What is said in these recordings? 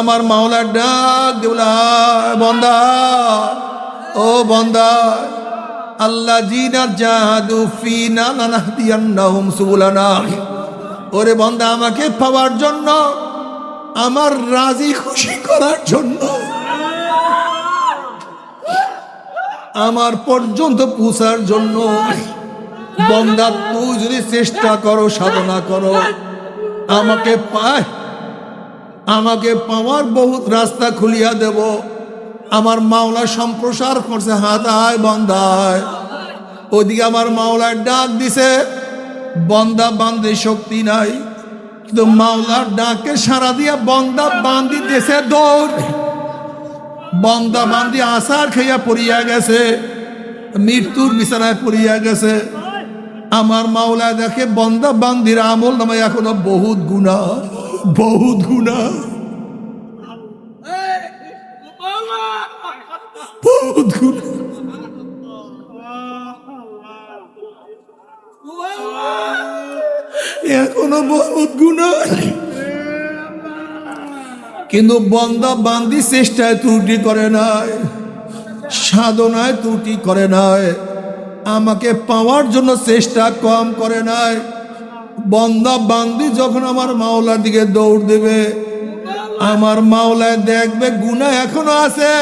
আমার মাওলার ডাক দেবলা বন্দা, ও বন্দা, আল্লাহ জিনা জাহাদু ফিনা লানাহদিয়ান্নাহুম সুবুলানা। ওরে বন্দা, আমাকে পাওয়ার জন্য, আমার রাজি খুশি করার জন্য, আমার পর্যন্ত পৌঁছার জন্য বন্দা তুই যদি চেষ্টা করো, সাধনা করো, আমাকে পাওয়ার বহুত রাস্তা খুলিয়া দেব। আমার মাওলা সম্প্রসার করছে হাত, আয় বন্দায়। ওদিকে আমার মাওলার ডাক দিছে, বন্দা বান্ধে শক্তি নাই, কিন্তু মাওলার ডাকে সারা দিয়া বন্দা বান্ধি দেশে দৌড়। বন্দা বান্ধি আসার খাইয়া পড়িয়া গেছে, মৃত্যুর বিছানায় পড়িয়া গেছে। আমার মাওলা দেখে বন্দা বান্দির আমল নামে এখনো বহুত গুনাহ, বহুত গুনাহ, বহুত গুনাহ, এখনো বহুত গুনাহ। কিন্তু বন্দা বান্দি চেষ্টায় ত্রুটি করে নাই, সাধনায় ত্রুটি করে নাই, আমাকে পাওয়ার জন্য চেষ্টা কম করে নাই। বন্দা বান্দি যখন আমার মাওলার দিকে দৌড় দেবে, আমার মাওলায় দেখবে গুনাহ এখনো আছে,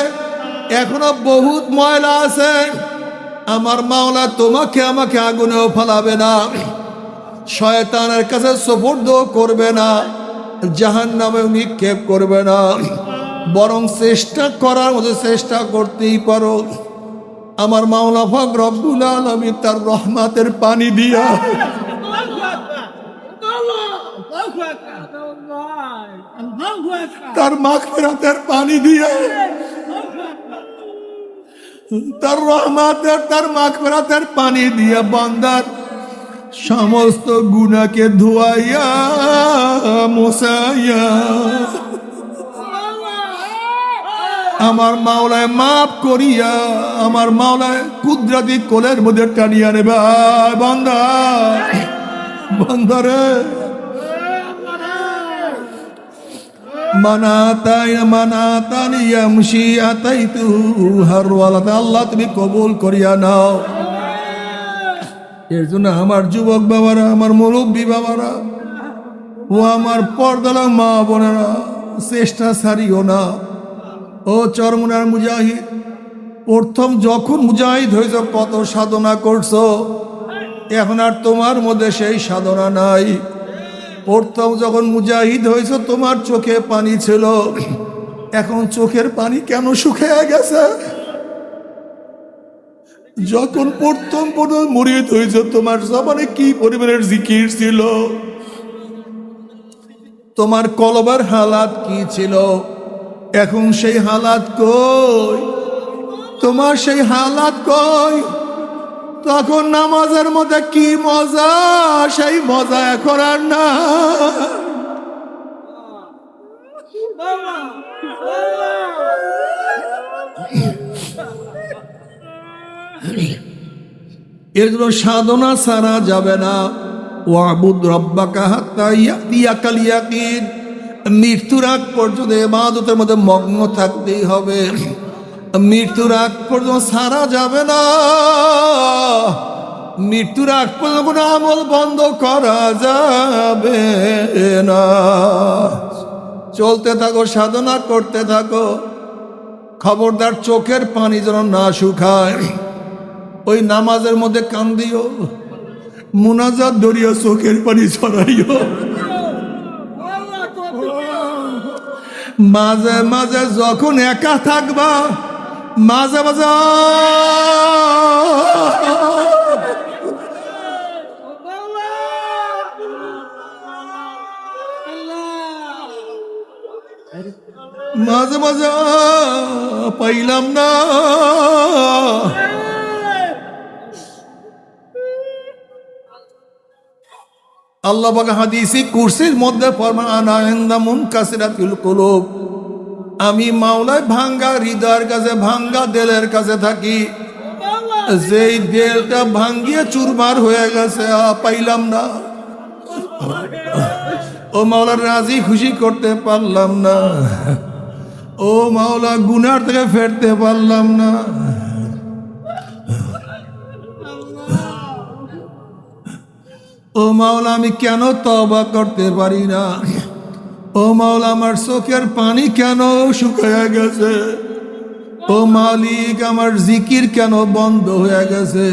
এখনো বহুত ময়লা আছে। আমার মাওলা তোমাকে আমাকে আগুনেও ফেলাবে না, শয়তানের কাছে সুপুর্দ করবে না, জাহান্নামেও নিক্ষেপ করবে না। বরং চেষ্টা করার মতো চেষ্টা করতেই পারো। আমার মাওলা পাক রব্বুল আলামিন তার রহমতের পানি দিয়া, তার মাগফিরাতের পানি দিয়া, তার রহমতের, তার মাগফিরাতের পানি দিয়া বান্দার সমস্ত গুনাহকে ধুয়াইয়া মুছাইয়া আমার মাওলায় মাফ করিয়া আমার মাওলায় কুদরতি কোলের মধ্যে টানিয়া নেবে। বান্দা, বান্দারে, আল্লাহ তুমি কবুল করিয়া নাও। এর জন্য আমার যুবক বাবারা, আমার মুরব্বী বাবারা, ও আমার পর্দালা মা বোনেরা, চেষ্টা ছাড়িও না। ও চরমুনার মুজাহিদ, প্রথম যখন মুজাহিদ হয়েছ কত সাধনা করছো, এখন আর তোমার মধ্যে সেই সাধনা নাই। প্রথম যখন মুজাহিদ হয়েছ তোমার চোখে পানি ছিল, এখন চোখের পানি কেন শুকিয়ে গেছে? যখন প্রথম মুরিদ হয়েছে তোমার জবানে কি পরিমাণের জিকির ছিল, তোমার কলবের হালাত কি ছিল, এখন সেই হালাত কই? তোমার সেই হালাত কই? তখন নামাজের মধ্যে কি মজা, সেই মজা এখন আর না। এর জন্য সাধনা ছাড়া যাবে না। ওয়াবুদ রাব্বাকা হাত্তা ইয়াতিয়াকাল ইয়াকিন, মৃত্যুর আগ পর্যন্ত ইবাদতের মধ্যে মগ্ন থাকতেই হবে। মৃত্যুর আগ পর্যন্ত ছাড়া যাবে না। মৃত্যুর আগ পর্যন্ত কোনো আমল বন্ধ করা যাবে না। চলতে থাকো, সাধনা করতে থাকো। খবরদার চোখের পানি যেন না শুকায়। ওই নামাজের মধ্যে কান্দিও, মুনাজাত ধরিয়া চোখের পানি ছড়াইও। মাঝে মাঝে যখন একা থাকবা, মাঝে মাঝে মাঝে মাঝে পাইলাম না, আল্লাহ পাক হাদিসে কুরসির মধ্যে ফরমান, আনা ইনদা মুনকাসিরাতিল কুলুব, আমি মাওলায় ভাঙ্গা হৃদয়ের কাছে, ভাঙ্গা দিলের কাছে থাকি। যেই দিলটা ভাঙ্গিয়ে চুরমার হয়ে গেছে, পাইলাম না। ও মাওলা রাজি খুশি করতে পারলাম না, ও মাওলা গুনার থেকে ফেরতে পারলাম না। ও মাওলা আমি কেন তওবা করতে পারি না? ও মাওলা আমার চোখের পানি কেন শুকিয়ে গেছে? ও মালিক আমার জিকির কেন বন্ধ হয়ে গেছে?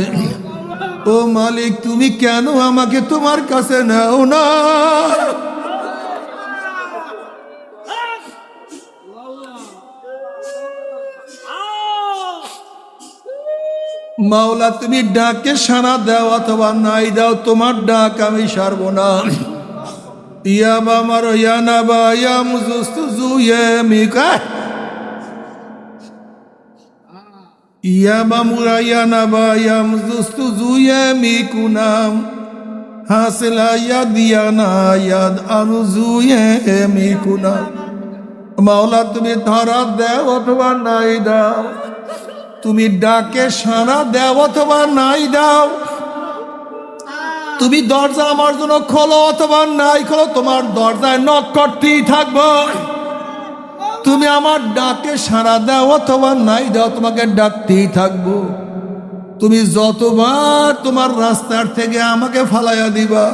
ও মালিক তুমি কেন আমাকে তোমার কাছে নাও না? মাওলা তুমি ডাকে সাড়া দাও অথবা নাই দাও, তোমার ডাক আমি সারবো না। ইয়া বামার ইয়া নাবা ইয়া মুজুস্তু ইয়া মিকা ইয়া বামুরা ইয়া নাবা ইয়া মুজুস্তু ইয়া মিকুনাম হাসিলা ইয়া দিয়ানা ইয়াদ আনুজু ইয়া মিকুনাম। মাওলা তুমি ধরা দাও অথবা নাই দাও, তুমি ডাকে সাড়া দাও অথবা নাই দাও, তুমি দরজা আমার জন্য খোলো অথবা নাই খোলো, তোমার দরজায় নক করতেই থাকবো। তুমি আমার ডাকে সাড়া দাও অথবা নাই দাও, তোমাকে ডাকতেই থাকবো। তুমি যতবার তোমার রাস্তার থেকে আমাকে ফালাইয়া দিবা,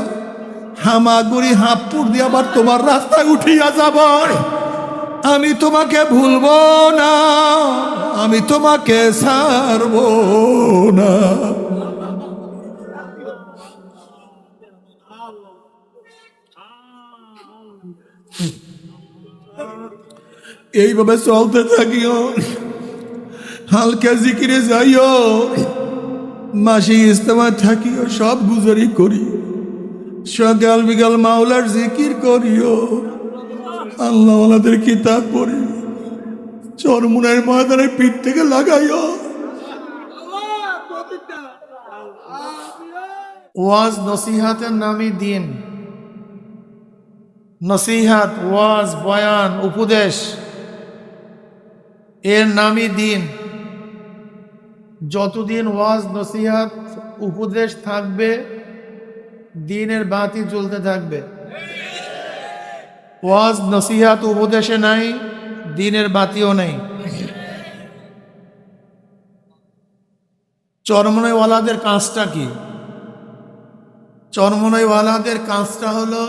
হামাগুড়ি হাঁপুর দিয়ে আবার তোমার রাস্তায় উঠিয়া যাব, আমি তোমাকে ভুলবো না, আমি তোমাকে ছাড়বো না। এইভাবে চলতে থাকিও, হালকা জিকিরে যাইও, মাসি ইস্তেমা থাকিও, সব গুজারি করি, সকাল বিকাল মাওলার জিকির করিও, আল্লাহ ওনাদের কিতাব পড়ি, চরমুনার ময়দানে পিঠ থেকে লাগাইও। ওয়াজ নসিহাতের নামই দিন। নসিহাত, ওয়াজ, বয়ান, উপদেশ এর নামই দিন। যতদিন ওয়াজ নসিহাত উপদেশ থাকবে, দিনের বাতি জ্বলতে থাকবে। ওয়াজ নসিহাত উপদেশে নাই, দিনের বাতিও নেই। চরমনাইওয়ালাদের কাজটা কি? চরমনাইওয়ালাদের কাজটা হলো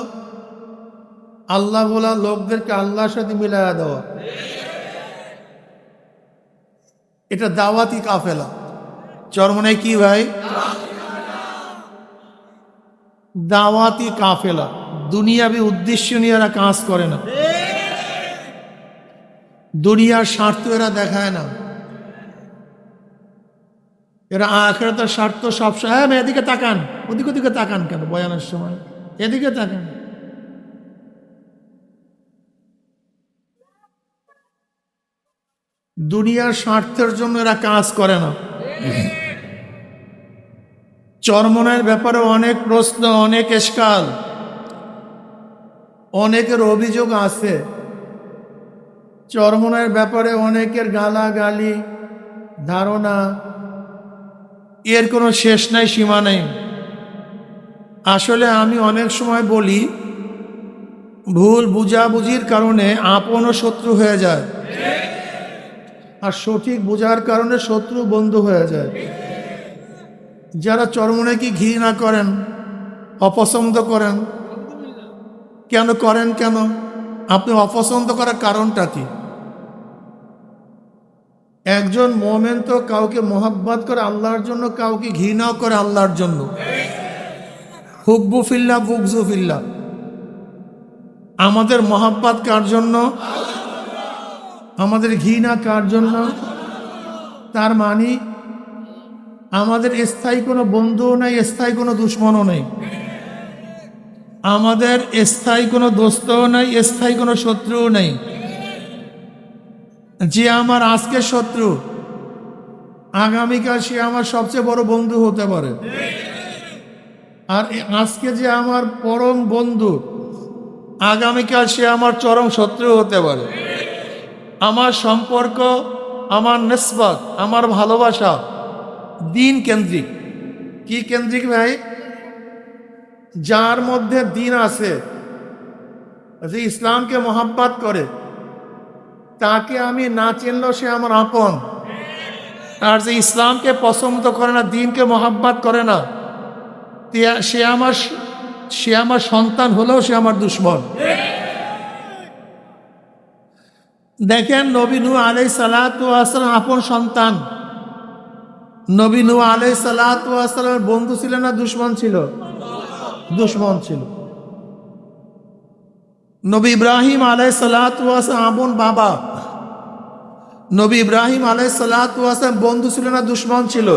আল্লাহ বলা লোকদেরকে আল্লাহর সাথে মিলায়া দেওয়া। এটা দাওয়াতি কাফেলা। চরমনাই কি ভাই? দাওয়াতি কাফেলা। দুনিয়াবি উদ্দেশ্য নিয়ে এরা কাজ করে না, দুনিয়ার স্বার্থ এরা দেখায় না, এরা আখিরাতের স্বার্থ সবসময়। হ্যাঁ এদিকে তাকান, ওদিকে তাকান কেন বয়ানের সময়? এদিকে তাকান। দুনিয়ার স্বার্থের জন্য এরা কাজ করে না। চরমনাইয়ের ব্যাপারে অনেক প্রশ্ন, অনেক এশকাল, অনেকের অভিযোগ আছে। চরমনাইয়ের ব্যাপারে অনেকের গালাগালি, ধারণা, এর কোনো শেষ নাই, সীমা নেই। আসলে আমি অনেক সময় বলি, ভুল বুঝাবুঝির কারণে আপন ও শত্রু হয়ে যায়, আর সঠিক বোঝার কারণে শত্রু বন্ধু হয়ে যায়। যারা চরমনাইকে ঘৃণা করেন, অপছন্দ করেন, কেন করেন? কেন আপনি অপছন্দ করার কারণটা কি? একজন মোমেন তো কাউকে মোহাব্বত করে আল্লাহর জন্য, কাউকে ঘৃণাও করে আল্লাহর জন্য। হুব্বু ফিল্লাহ, বুগজু ফিল্লাহ। আমাদের মোহাব্বত কার জন্য? আমাদের ঘৃণা কার জন্য? তার মানে আমাদের স্থায়ী কোনো বন্ধুও নাই, স্থায়ী কোনো দুশ্মনও নেই। আমাদের স্থায়ী কোনো দোস্তও নাই, স্থায়ী কোনো শত্রুও নেই। যে আমার আজকের শত্রু, আগামীকাল সে আমার সবচেয়ে বড় বন্ধু হতে পারে। আর আজকে যে আমার পরম বন্ধু, আগামীকাল সে আমার চরম শত্রু হতে পারে। আমার সম্পর্ক, আমার নিসবত, আমার ভালোবাসা দিন কেন্দ্রিক। কি কেন্দ্রিক ভাই? যার মধ্যে দিন আছে যে ইসলামকে মোহাব্বত করে তাকে আমি না চিনলেও সে আমার আপন। আর যে ইসলামকে পছন্দ করে না, দ্বীনকে মোহাব্বত করে না, সে আমার সন্তান হলেও সে আমার দুশ্মন। দেখেন নবী নূহ আলাইহিস সালাতু ওয়াস সালাম আপন সন্তান। নবী নূহ আলাইহিস সালাতু ওয়াস সালামের বন্ধু ছিলেন না দুশ্মন ছিল? দুশ্মন ছিল। নবী ইব্রাহিম আলাইহিস সালাতু ওয়াস সালাম আপন বাবা। নবী ইব্রাহিম আলাইহিস সালাতু ওয়াস সালাম বন্ধু ছিল না দুশ্মন ছিল?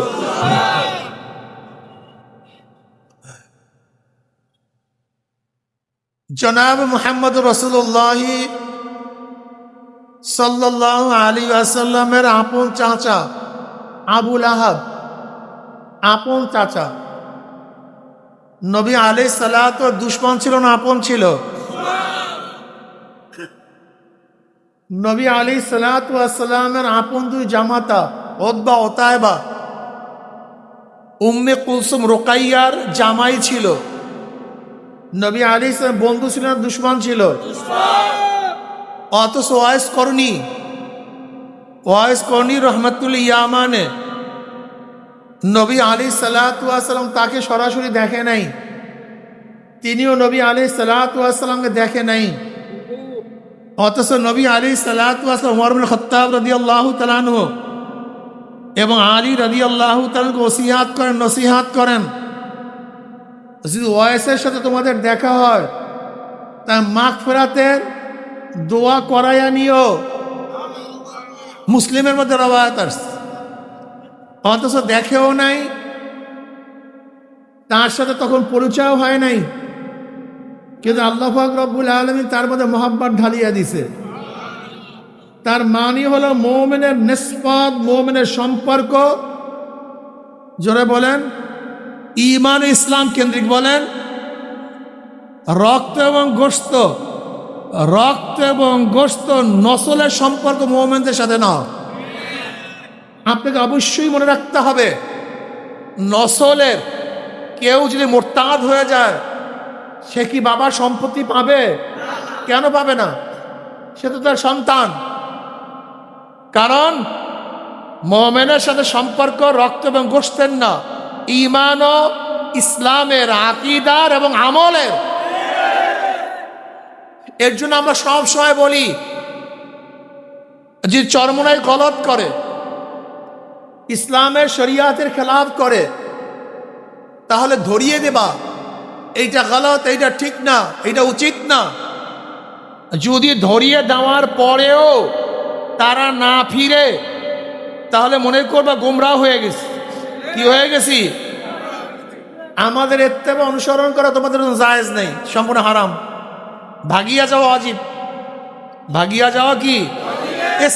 জনাব মুহাম্মদ রাসূলুল্লাহ সাল্লাল্লাহু আলাইহি ওয়াসাল্লামের আপন চাচা আবু লাহাব, আপন চাচা। নবী আলাইহিস সালাতু দুশ্মন ছিল না আপন ছিল? নবী আলাইহিস সালাতু ওয়াসসালামের আপন দুই জামাতা উতবা ও তায়েবা, উম্মে কুলসুম রুকাইয়ার জামাই ছিল। নবী আলাইহিস সালাম বন্ধু ছিল না দুশ্মন ছিল? অথচ ওয়াইস করনি রহমাতুল ইয়ামানে নবী আলাইহিস সালাতু ওয়াসসালাম তাকে সরাসরি দেখে নাই, তিনিও নবী আলাইহিস সালাতু ওয়াসসালামকে দেখে নাই। অথচ নবী আলাইহিস সালাতু ওয়াসসালাম ওমর ইবনে খাত্তাব রাদিয়াল্লাহু তাআলা আনহু এবং আলী রাদিয়াল্লাহু তাআলা ওসিয়াত করেন, নসিহাত করেন, যদি ওয়াইসের সাথে তোমাদের দেখা হয় তা মাগফিরাতের দোয়া করায়া নিও। মুসলিমের মধ্যে রওয়ায়াত আছে। অথচ দেখেও নাই, তার সাথে তখন পরিচয় হয় নাই, কিন্তু আল্লাহ পাক রব্বুল আলামিন তার মধ্যে মহব্বত ঢালিয়া দিছে। তার মানি হলো মুমিনের নিসবত, মুমিনের সম্পর্ক। জোরে বলেন, ঈমান ও ইসলাম কেন্দ্রিক বলেন। রক্ত এবং গোশত নসলের সম্পর্ক মুমিনদের সাথে না। আপনাকে অবশ্যই মনে রাখতে হবে, নসলের কেউ যদি মোরতাদ হয়ে যায় সে কি বাবার সম্পত্তি পাবে? কেন পাবে না? সে তো তার সন্তান। কারণ মুমিনের সাথে সম্পর্ক রক্ত এবং গোশতের না, ঈমান ও ইসলামের, আকীদার এবং আমলের। এর জন্য আমরা সব সময় বলি, যে চরমনাই গলত করে, ইসলামের শরিয়াতের খেলাফ করে, তাহলে ধরিয়ে দেবা এইটা গলত, এইটা ঠিক না, এইটা উচিত না। যদি ধরিয়ে দেওয়ার পরেও তারা না ফিরে, তাহলে মনে করবা গোমরাহ হয়ে গেছে। কি হয়ে গেছি? আমাদের ইত্তেবা অনুসরণ করা তোমাদের জন্য জায়েজ নেই, সম্পূর্ণ হারাম। ভাগিয়া যাওয়া ওয়াজিব। ভাগিয়া যাওয়া কি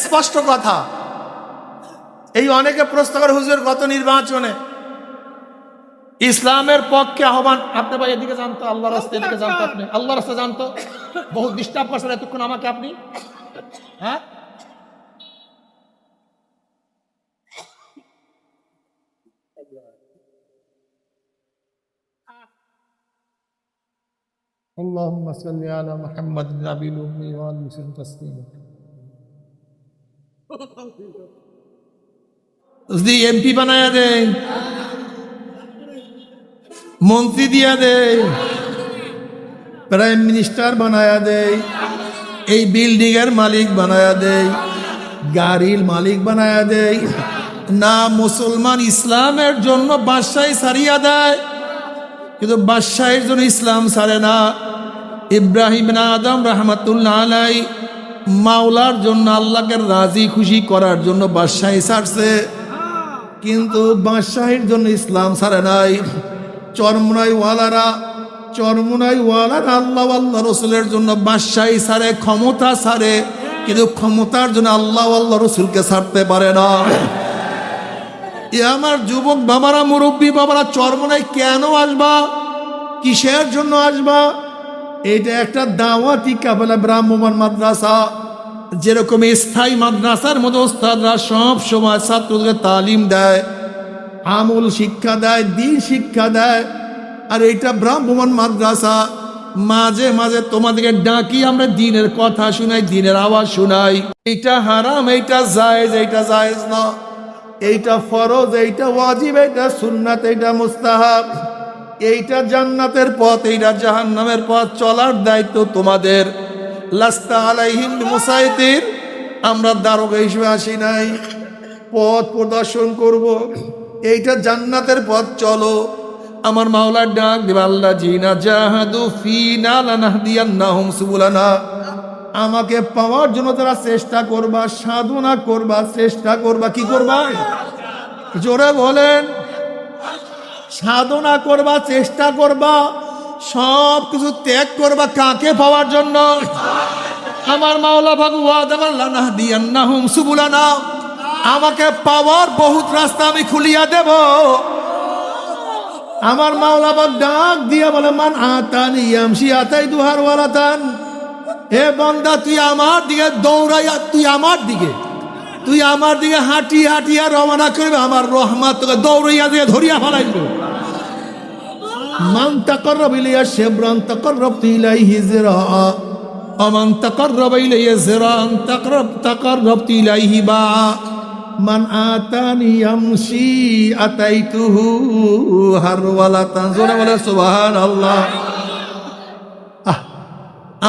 স্পষ্ট কথা। এই অনেকে প্রশ্ন করে, হুজুর গত নির্বাচনে ইসলামের পক্ষে আহ্বান। আপনি ভাই এদিকে জানতো, আল্লাহ রাস্তা এদিকে জানতো, আপনি আল্লাহ রাস্তা জানতো, বহু ডিস্টার্ব করছেন এতক্ষণ আমাকে আপনি। হ্যাঁ, اللهم صل على محمد النبي الأمي وآله وسلم تسليما। যদি এমপি বানায়া দেয়, মন্ত্রী দিয়া দেয়, প্রাইম মিনিস্টার বানায়া দেয়, এই বিল্ডিং এর মালিক বানায়া দেয়, গাড়ির মালিক বানায়া দেয় না, মুসলমান ইসলামের জন্য বাদশাহী ছাড়িয়া দেয়, কিন্তু বাদশাহীর জন্য ইসলাম ছাড়ে না। ইব্রাহিম বিন আদম রাহমাতুল্লাহ আলাইহি মাওলার জন্য, আল্লাহকে রাজি খুশি করার জন্য বাদশাহী ছাড়ছে, কিন্তু বাদশাহীর জন্য ইসলাম ছাড়ে নাই। চরমনাই ওয়ালারা আল্লাহ আল্লাহ রসুলের জন্য বাদশাহী ছাড়ে, ক্ষমতা ছাড়ে, কিন্তু ক্ষমতার জন্য আল্লাহ আল্লাহ রসুলকে ছাড়তে পারে না। এ আমার যুবক বাবারা, মুরব্বী বাবারা, চরমনাই কেন আসবা? কিসের জন্য আসবা? এটা একটা দাওয়াতি কাফেলা, ব্রাহ্মণ মাদ্রাসা। যেরকম স্থায়ী মাদ্রাসার মধ্যে ওস্তাদরা সব সময় ছাত্রদের তালিম দেয়, আমল শিক্ষা দেয়, দ্বীন শিক্ষা দেয়। আর এইটা ব্রাহ্মণ মাদ্রাসা, মাঝে মাঝে তোমাদেরকে ডাকি, আমরা দিনের কথা শুনাই, দিনের আওয়াজ শুনাই। এইটা হারাম, এইটা জায়েজ, এইটা জায়েজ না, এইটা ফরজ, এইটা ওয়াজিব, এইটা সুন্নাত, এইটা মুস্তাহাব, এইটা জান্নাতের পথ, এইটা জাহান্নামের পথ, চলার দায়িত্ব তোমাদের। লাস্তা আলাইহিম বিমুসাইতির, আমরা দারোগা হিসেবে আসি নাই, পথ প্রদর্শন করব, এইটা জান্নাতের পথ, চলো। আমার মাওলার ডাক দেব, আল্লাহ জিনা জাহাদু ফিনা লানাহদিয়ান্নাহুম সুবুলানা, আমাকে পাওয়ার জন্য তারা চেষ্টা করবা, সাধনা করবা, চেষ্টা করবা। কি করবা? জোরে বলেন। সাধনা করবা, চেষ্টা করবা, সব কিছু ত্যাগ করবা, কাকে পাওয়ার জন্য? আমার মাওলা লানাহদিয়ান্নাহুম সুবুলানা, আমাকে পাওয়ার বহুত রাস্তা আমি খুলিয়া দেব। আমার মাওলা ডাক দিয়া বলে, মান আতানি ইয়ামশি আতাইতু হারওয়ালাতান, হে বান্দা তুই আমার দিকে দৌড়াইয়া, তুই আমার দিকে হাঁটিয়া হাঁটিয়া রওনা করবে, আমার রহমত তোকে দৌড়াইয়া দিয়ে ধরিয়া ফেলাইব। মান তাকাররাব ইলাইয়া শিবরান তাকাররাবতু ইলাইহি যিরাআ, আমান তাকাররাব ইলাইয়া যিরাআন তাকাররাবতু ইলাইহি বাআ, মান আতানি ইয়ামশি আতাইতুহু হারওয়ালাতান। জোরে বলে সুবহানাল্লাহ।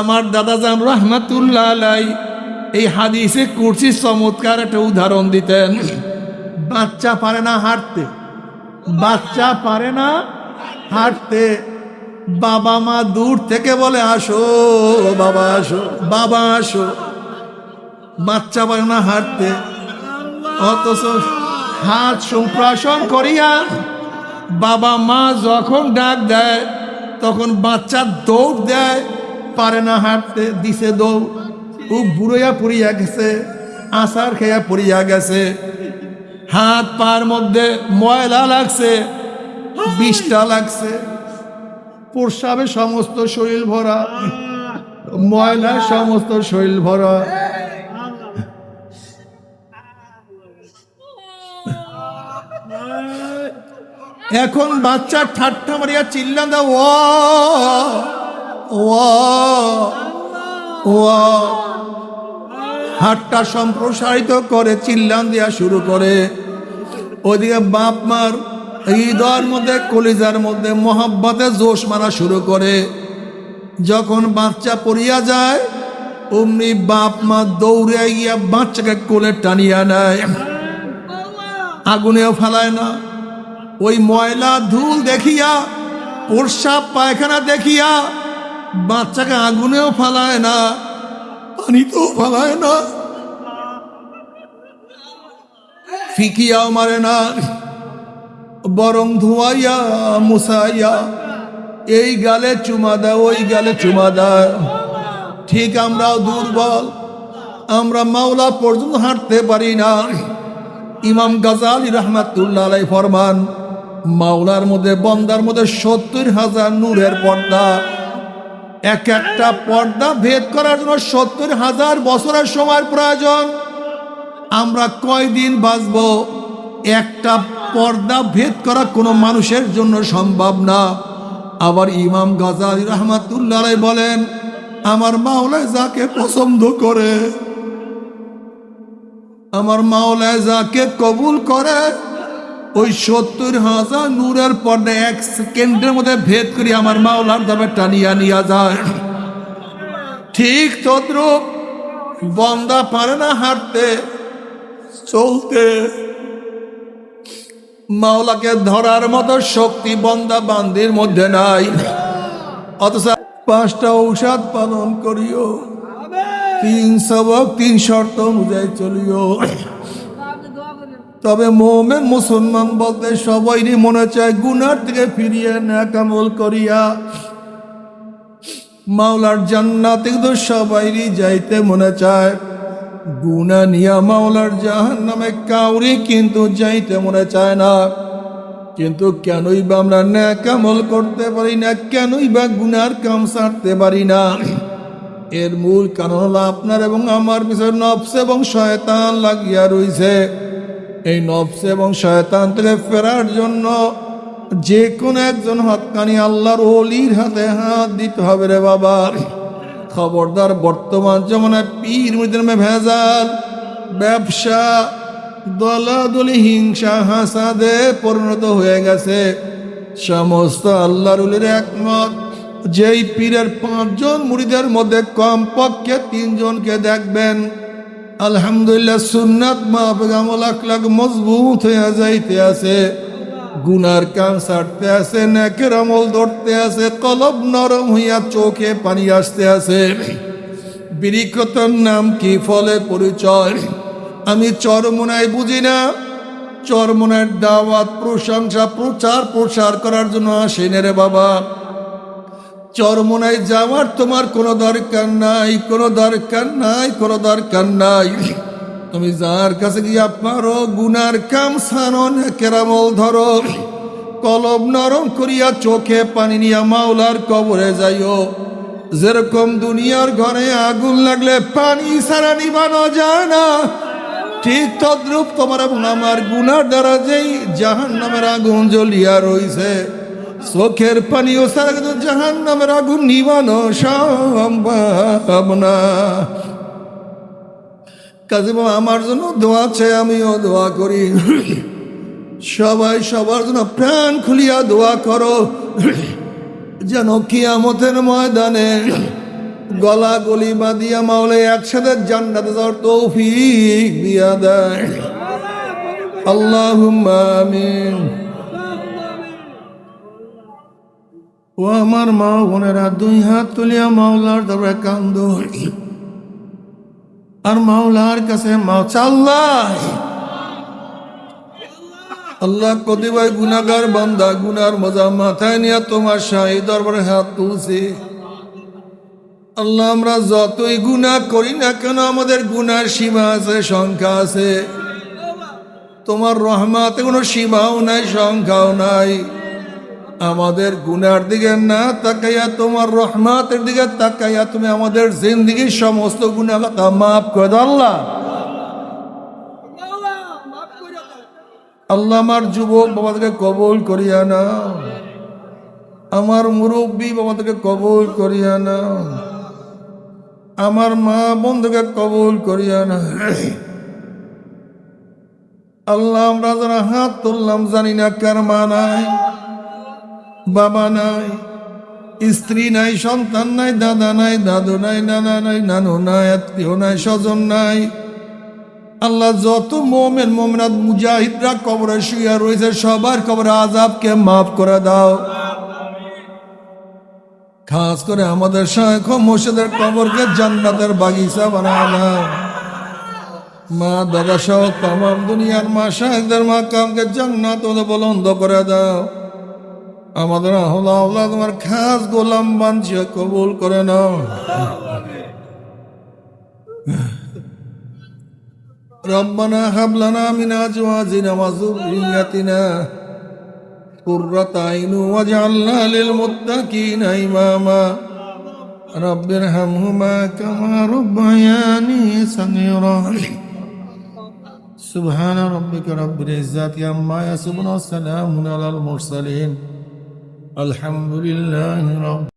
আমার দাদাজান রাহমাতুল্লাহ আলাইহি এই হাদিসে কুরসি চমৎকার একটা উদাহরণ দিতেন। বাচ্চা পারে না হাঁটতে, বাচ্চা পারে না হাঁটতে, বাবা মা দূর থেকে বলে আসো বাবা, আসো বাবা, আসো। বাচ্চা পারে না হাঁটতে, অথচ হাত সম্প্রসারণ করিয়া বাবা মা যখন ডাক দেয় তখন বাচ্চা দৌড় দেয়, পারে না হাঁটতে, দিছে দৌড়। ও বুড়িয়া পড়িয়া গেছে, আসার খেয়া পড়িয়া গেছে, হাত পার মধ্যে ময়লা লাগছে, বিষটা লাগছে, প্রস্রাবে সমস্ত শরীর ভরা, ময়লা সমস্ত শরীর ভরা। এখন বাচ্চা ঠাট্টা মারিয়া চিল্লা দাও, হাতটা সম্প্রসারিত করে চিল্লান দেওয়া শুরু করে। ওইদিকে বাপ মার হৃদয়ের মধ্যে, কলিজার মধ্যে মোহাব্বতে জোশ মারা শুরু করে। যখন বাচ্চা পড়িয়া যায় অমনি বাপ মা দৌড়ে গিয়া বাচ্চাকে কোলে টানিয়া নেয়, আগুনেও ফেলায় না। ওই ময়লা ধুল দেখিয়া, প্রস্রাব পায়খানা দেখিয়া বাচ্চাকে আগুনেও ফেলায় না, পানিতেও ফেলায় না, ফিকিয়াও মারে না, বরং ধোয়াইয়া মুছাইয়া এই গালে চুমা দেয়, ওই গালে চুমা দেয়। ঠিক আমরাও দুর্বল, আমরা মাওলা পর্যন্ত হাঁটতে পারি না। ইমাম গাজালি রাহমাতুল্লাহ আলাইহি ফরমান, মাওলার মধ্যে, বন্দার মধ্যে ৭০,০০০ নূরের পর্দা। এক একটা পর্দা ভেদ করার জন্য ৭০,০০০ বছরের সময়ের প্রয়োজন। আমরা কয়দিন বাঁচব? একটা পর্দা ভেদ করা কোনো মানুষের জন্য সম্ভব না। আবার ইমাম গাজালি রাহমাতুল্লাহ আলাইহি বলেন, আমার মাওলা যাকে পছন্দ করে, আমার মাওলা যাকে কবুল করে, ওই ৭০,০০০ নূরের পর্দা ১ সেকেন্ডের মধ্যে ভেদ করি আমার মাওলার দামে টানিয়া নিয়ে যায়। ঠিক তদ্রূপ বন্দা পারে না হাঁটতে, চলতে, মাওলাকে ধরার মতো শক্তি বন্দা বান্দির মধ্যে নাই। অথচ ৫টা ঔষধ পালন করিও, ৩ সবক ৩ শর্ত অনুযায়ী চলিও। তবে মোমেন মুসলমান বলতে সবাইরই মনে চায় গুনার থেকে ফিরিয়ে নেক আমল করিয়া মাওলার জান্নাতে, কিন্তু সবাইরই যাইতে মনে চায়। গুনাহ নিয়া মাওলার জাহান্নামে কাউরি কিন্তু যাইতে মনে চায় না। কিন্তু কেনই বা আমরা নেক আমল করতে পারি না, কেনই বা গুনার কাম ছাড়তে পারি না? এর মূল কারণ হলো আপনার এবং আমার পিছনে নফস এবং শয়তান লাগিয়া রইছে। এই নফস এবং শয়তান থেকে ফেরার জন্য যে কোনো একজন হক্কানি আল্লাহর ওলির হাতে হাত দিতে হবে রে বাবা। খবরদার, বর্তমান জমানায় পীর মুরিদের মে ভেজাল, ব্যবসা, দলাদলি, হিংসা, হাসাদে পরিণত হয়ে গেছে। সমস্ত আল্লাহর ওলির একমত, যেই পীরের 5 জন মুরিদের মধ্যে কমপক্ষে 3 জনকে দেখবেন আলহামদুলিল্লাহ সুন্নাত মাহফিক আমল আখলাক মজবুত হয়ে যাইতে আছে, গুনার কান ছাড়তে আছে, নেকের আমল ধরতে আছে, কলব নরম হইয়া চোখে পানি আসতে আছে। বিরিকতার নাম কি, ফলে পরিচয়। আমি চরমোনায় বুঝি না, চরমোনায় দাওয়াত, প্রশংসা, প্রচার করার জন্য আসেনি রে বাবা। চরমোনায় যাওয়ার তোমার কোনো দরকার নাই, কোনো দরকার নাই, কোনো দরকার নাই। তুমি যার কাছে গিয়া পারো গুনার কাম সানো, নেকের আমল ধরো, কলব নরম করিয়া চোখে পানি নিয়া মাওলার কবরে যাইও। যেরকম দুনিয়ার ঘরে আগুন লাগলে পানি ছাড়া নিবানো যায় না, ঠিক তদ্রূপ তোমার এবং আমার গুনার দ্বারা যেই জাহান্নামের আগুন জ্বলিয়া রইছে, চোখের পানিও ছাড়া কিন্তু জাহান্নামের আগুন নিবানো সম্ভব না। কাজে বাবা, আমার জন্য দোয়া চাই, আমিও দোয়া করি। সবাই সবার জন্য প্রাণ খুলিয়া দোয়া করো, যেন কিয়ামতের ময়দানে গলা গলি বাঁধিয়া মাওলা একসাথে জান্নাতে যাওয়ার তৌফিক দিয়া দেয়। আল্লাহুম্মা আমিন। ও আমার মা বোনেরা, 2 হাত তুলিয়া মাওলার দরবারে কান্দো, আর মাওলার কাছে আল্লাহ, আল্লাহ কতিপয় গুনাহগার বান্দা গুনার মজা মাথায় নিয়ে তোমার শাহী দরবারে হাত তুলছে। আল্লাহ, আমরা যতই গুনাহ করি না কেন, আমাদের গুনার সীমা আছে, সংখ্যা আছে। তোমার রহমতে কোনো সীমাও নাই, সংখ্যাও নাই। আমাদের গুনার দিকে না তাকাইয়া তোমার রহমতের দিকে তাকাইয়া তুমি আমাদের জিন্দেগীর সমস্ত গুনাহ মাফ করে দাও। আল্লাহ, আমার যুবক বাবাদেরকে কবুল করিয়া নাও, আমার মুরব্বী বাবাদেরকে কবুল করিয়া নাও, আমার মা বন্ধুকে কবুল করিয়া নাও। আল্লাহ, আমরা যারা হাত তুললাম জানি না কার মা নাই, বাবা নাই, স্ত্রী নাই, সন্তান নাই, দাদা নাই, দাদু নাই, নানা নাই, নানু নাই, আত্মীয় নাই, স্বজন নাই। আল্লাহ, যত মোমেন মোমেনাত মুজাহিদরা কবরে শুইয়া রয়েছে, সবার কবরে আযাবকে মাফ করে দাও। খাস করে আমাদের শায়খ মুর্শিদের কবরকে জান্নাতের বাগিচা বানায় দাও। মা দাদা সহ তামাম দুনিয়ার মা শায়খদের মাকামকে জান্নাত বুলন্দ করে দাও। আমাদের আল্লাহ তোমার খাস গোলাম বানচিয়া কবুল করে নাও। রব্বানা হাব লানা মিন আজওয়াজিনা ওয়া যুররিয়াতিনা কুররাতা আইনুন ওয়াজআলনা লিল মুত্তাকিনা ইমামা। রব্বিরহামহুমা কামা রাব্বায়ানি সগীরা। সুবহানা রাব্বিকা রাব্বিল ইজ্জাতি আম্মা ইয়াসিফুন ওয়া সালামুন আলাল মুরসালিন। আলহামদুলিল্লাহি রাব্বিল